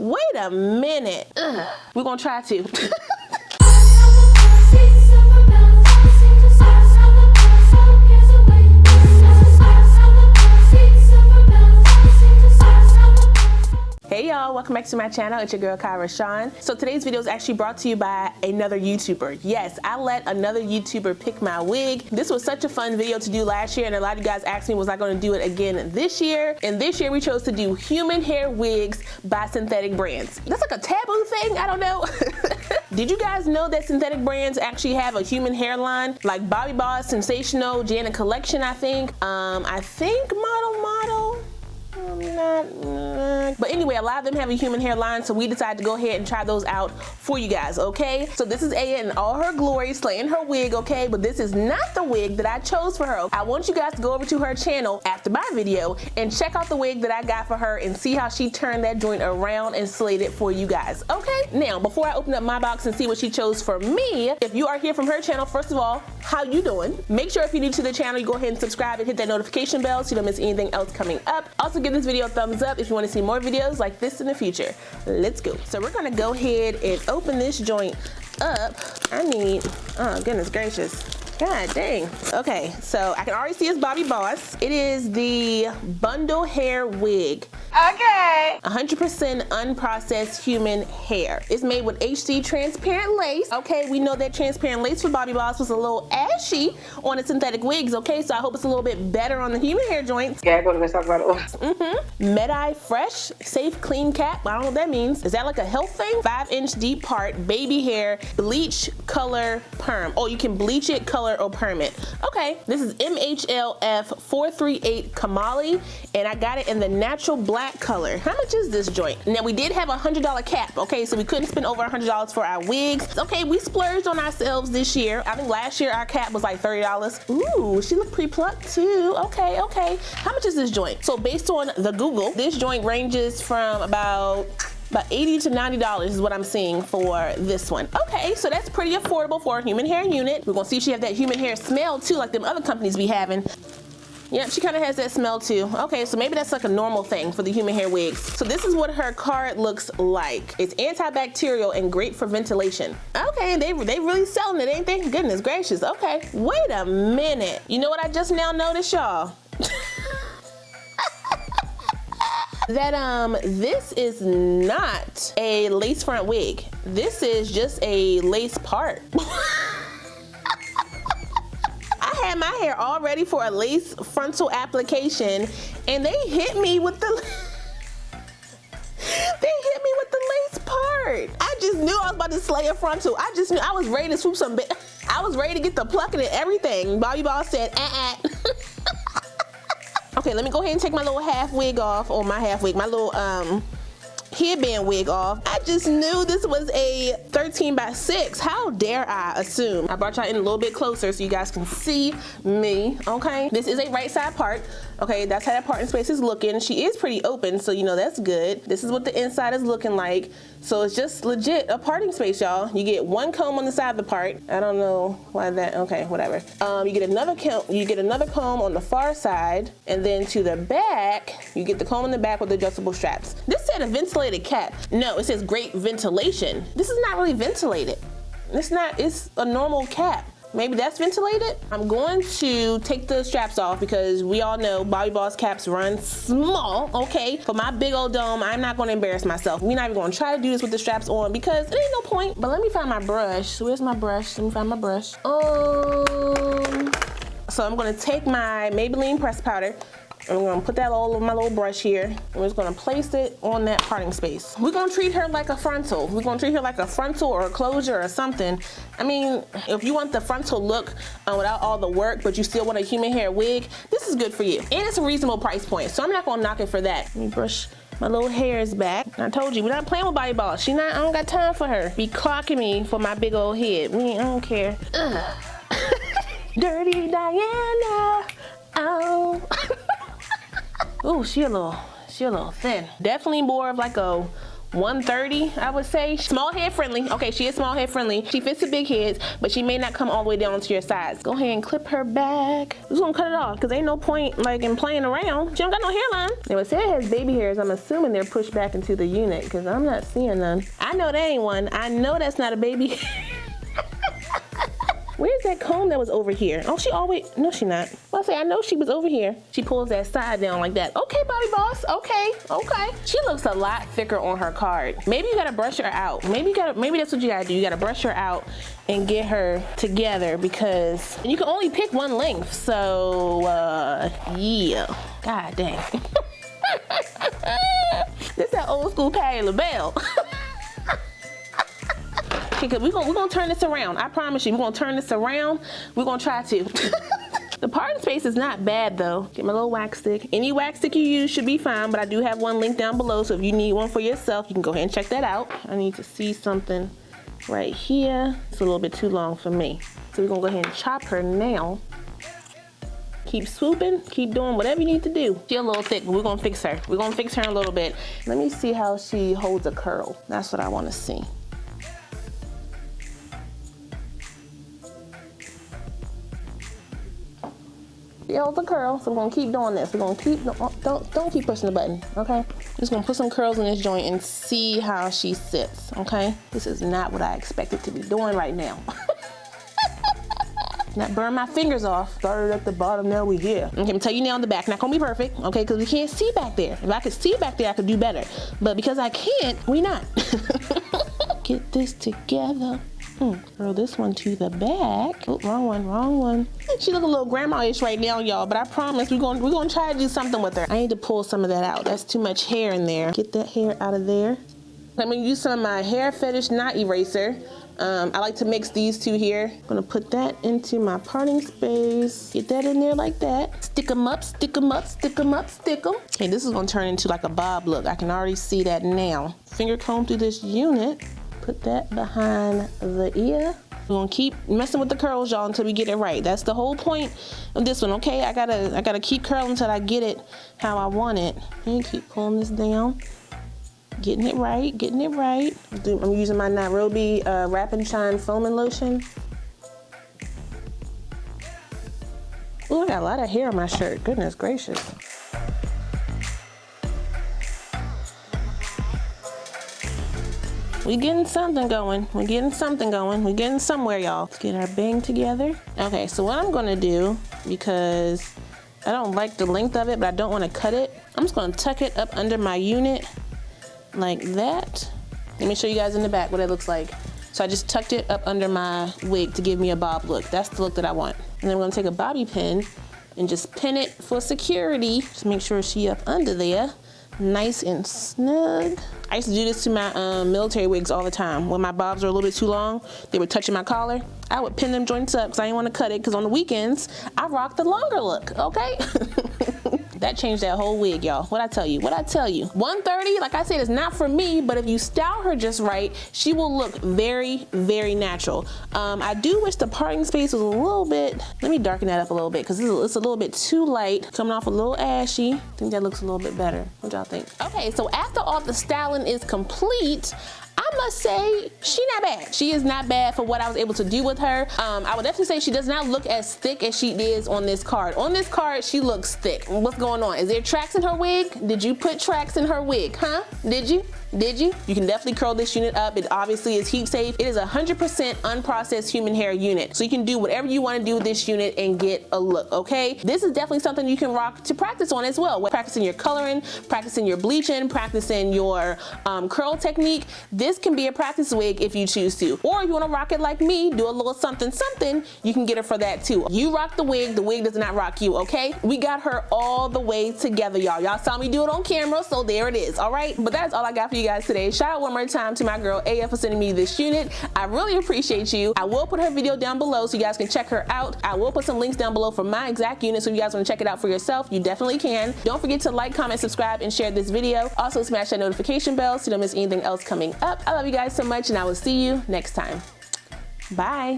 Wait a minute. We're gonna try to. Hey y'all, welcome back to my channel. It's your girl RaShon. So today's video is actually brought to you by another YouTuber. Yes, I let another YouTuber pick my wig. This was such a fun video to do last year, and a lot of you guys asked me, was I going to do it again this year? And this year we chose to do human hair wigs by synthetic brands. That's like a taboo thing, I don't know. Did you guys know that synthetic brands actually have a human hairline? Like Bobbi Boss, Sensational, Janet Collection, I think. I think Model. But anyway, a lot of them have a human hairline, so we decided to go ahead and try those out for you guys, okay? So this is Aya in all her glory, slaying her wig, okay? But this is not the wig that I chose for her. I want you guys to go over to her channel after my video and check out the wig that I got for her and see how she turned that joint around and slayed it for you guys, okay? Now, before I open up my box and see what she chose for me, if you are here from her channel, first of all, how you doing? Make sure if you're new to the channel, you go ahead and subscribe and hit that notification bell so you don't miss anything else coming up. Also, give this video a thumbs up if you want to see more videos like this in the future. Let's go. So we're gonna go ahead and open this joint up. I need, oh goodness gracious. God dang. Okay, so I can already see it's Bobbi Boss. It is the bundle hair wig. Okay. 100% unprocessed human hair. It's made with HD transparent lace. Okay, we know that transparent lace for Bobbi Boss was a little ashy on the synthetic wigs, okay? So I hope it's a little bit better on the human hair joints. Yeah, let's talk about it. Medi Fresh, safe, clean cap. I don't know what that means. Is that like a health thing? 5-inch deep part, baby hair, bleach, color, perm. Oh, you can bleach it, color, or perm it. Okay, this is MHLF438 Kamali, and I got it in the natural black color. How much is this joint? Now we did have a $100 cap, okay, so we couldn't spend over $100 for our wigs. Okay, we splurged on ourselves this year. I think last year our cap was like $30. Ooh, she looked pre-plucked too. Okay. How much is this joint? So based on the Google, this joint ranges from about $80 to $90 is what I'm seeing for this one. Okay, so that's pretty affordable for a human hair unit. We're gonna see if she has that human hair smell too, like them other companies be having. Yep, she kind of has that smell too. Okay, so maybe that's like a normal thing for the human hair wigs. So this is what her card looks like. It's antibacterial and great for ventilation. Okay, they really selling it, ain't they? Goodness gracious. Okay, wait a minute. You know what I just now noticed, y'all? That this is not a lace front wig. This is just a lace part. I had my hair all ready for a lace frontal application, and they hit me with the lace part. I just knew I was about to slay a frontal. I just knew I was ready to swoop some bit. I was ready to get the plucking and everything. Bobbi Boss said, Okay, let me go ahead and take my little half wig off, or my half wig, my little headband wig off. I just knew this was a 13x6. How dare I assume? I brought y'all in a little bit closer so you guys can see me, okay? This is a right side part. Okay, that's how that parting space is looking. She is pretty open, so you know that's good. This is what the inside is looking like. So it's just legit a parting space, y'all. You get one comb on the side of the part. I don't know why that, okay, whatever. You get another comb on the far side, and then to the back, you get the comb in the back with adjustable straps. This said a ventilated cap. No, it says great ventilation. This is not really ventilated. It's not, it's a normal cap. Maybe that's ventilated. I'm going to take the straps off because we all know Bobbi Boss caps run small, okay? For my big old dome, I'm not gonna embarrass myself. We're not even gonna try to do this with the straps on because it ain't no point. But let me find my brush. So where's my brush? Let me find my brush. So I'm gonna take my Maybelline press powder. I'm gonna put that all over my little brush here. We're just gonna place it on that parting space. We're gonna treat her like a frontal. We're gonna treat her like a frontal or a closure or something. I mean, if you want the frontal look without all the work, but you still want a human hair wig, this is good for you. And it's a reasonable price point, so I'm not gonna knock it for that. Let me brush my little hairs back. I told you, we're not playing with Bobbi Boss. I don't got time for her. Be clocking me for my big old head. I don't care. Dirty Diana. Oh. Ooh, she a little thin. Definitely more of like a 130, I would say. Small head friendly. Okay, she is small head friendly. She fits the big heads, but she may not come all the way down to your sides. Go ahead and clip her back. I'm just gonna cut it off because ain't no point like in playing around. She don't got no hairline. Now it said it has baby hairs. I'm assuming they're pushed back into the unit because I'm not seeing none. I know that ain't one. I know that's not a baby hair. Where's that comb that was over here? Oh, she always, no she not. Well, I know she was over here. She pulls that side down like that. Okay, Bobbi boss, okay. She looks a lot thicker on her card. Maybe you gotta brush her out. Maybe that's what you gotta do. You gotta brush her out and get her together because you can only pick one length. So, yeah, God dang. This is that old school Patti LaBelle. Okay, we're gonna turn this around. I promise you, we're gonna turn this around. We're gonna try to. The parting space is not bad though. Get my little wax stick. Any wax stick you use should be fine, but I do have one linked down below, so if you need one for yourself, you can go ahead and check that out. I need to see something right here. It's a little bit too long for me. So we're gonna go ahead and chop her now. Keep swooping, keep doing whatever you need to do. She's a little thick, but we're gonna fix her. We're gonna fix her in a little bit. Let me see how she holds a curl. That's what I wanna see. The curl, so we're gonna keep doing this. We're gonna keep, don't keep pushing the button, okay? Just gonna put some curls in this joint and see how she sits, okay? This is not what I expected to be doing right now. Not burn my fingers off. Started at the bottom, now we here. Okay, I'm gonna tell you now in the back, not gonna be perfect, okay? Because we can't see back there. If I could see back there, I could do better. But because I can't, we not. Get this together. Throw this one to the back. Oh, wrong one. She look a little grandma-ish right now, y'all, but I promise we're gonna try to do something with her. I need to pull some of that out. That's too much hair in there. Get that hair out of there. I'm gonna use some of my hair fetish knot eraser. I like to mix these two here. I'm gonna put that into my parting space. Get that in there like that. Stick them up, stick them up, stick them up, stick them. Okay, this is gonna turn into like a bob look. I can already see that now. Finger comb through this unit. Put that behind the ear. We're gonna keep messing with the curls, y'all, until we get it right. That's the whole point of this one, okay? I gotta keep curling until I get it how I want it. And keep pulling this down. Getting it right, getting it right. I'm using my Nairobi Wrap and Shine Foaming Lotion. Oh, I got a lot of hair on my shirt, goodness gracious. We getting something going. We're getting something going. We're getting somewhere, y'all. Let's get our bang together. Okay, so what I'm gonna do, because I don't like the length of it, but I don't wanna cut it, I'm just gonna tuck it up under my unit like that. Let me show you guys in the back what it looks like. So I just tucked it up under my wig to give me a bob look. That's the look that I want. And then we're gonna take a bobby pin and just pin it for security. Just make sure she up under there. Nice and snug. I used to do this to my military wigs all the time. When my bobs were a little bit too long, they were touching my collar. I would pin them joints up because I didn't want to cut it, because on the weekends, I rocked the longer look, okay? That changed that whole wig, y'all. What'd I tell you? 130, like I said, is not for me, but if you style her just right, she will look very, very natural. I do wish the parting space was a little bit, let me darken that up a little bit, because it's a little bit too light, coming off a little ashy. I think that looks a little bit better. What y'all think? Okay, so after all the styling is complete, I must say, she not bad. She is not bad for what I was able to do with her. I would definitely say she does not look as thick as she is on this card. On this card, she looks thick. What's going on? Is there tracks in her wig? Did you put tracks in her wig, huh? Did you? You can definitely curl this unit up. It obviously is heat safe. It is 100% unprocessed human hair unit. So you can do whatever you want to do with this unit and get a look, okay? This is definitely something you can rock to practice on as well. Practicing your coloring, practicing your bleaching, practicing your curl technique. This can be a practice wig if you choose to. Or if you want to rock it like me, do a little something, you can get her for that too. You rock the wig does not rock you, okay? We got her all the way together, y'all. Y'all saw me do it on camera, so there it is, all right? But that is all I got for you guys today. Shout out one more time to my girl AF for sending me this unit. I really appreciate you. I will put her video down below so you guys can check her out. I will put some links down below for my exact unit, so if you guys want to check it out for yourself, you definitely can. Don't forget to like, comment, subscribe, and share this video. Also smash that notification bell so you don't miss anything else coming up. I love you guys so much, and I will see you next time. Bye.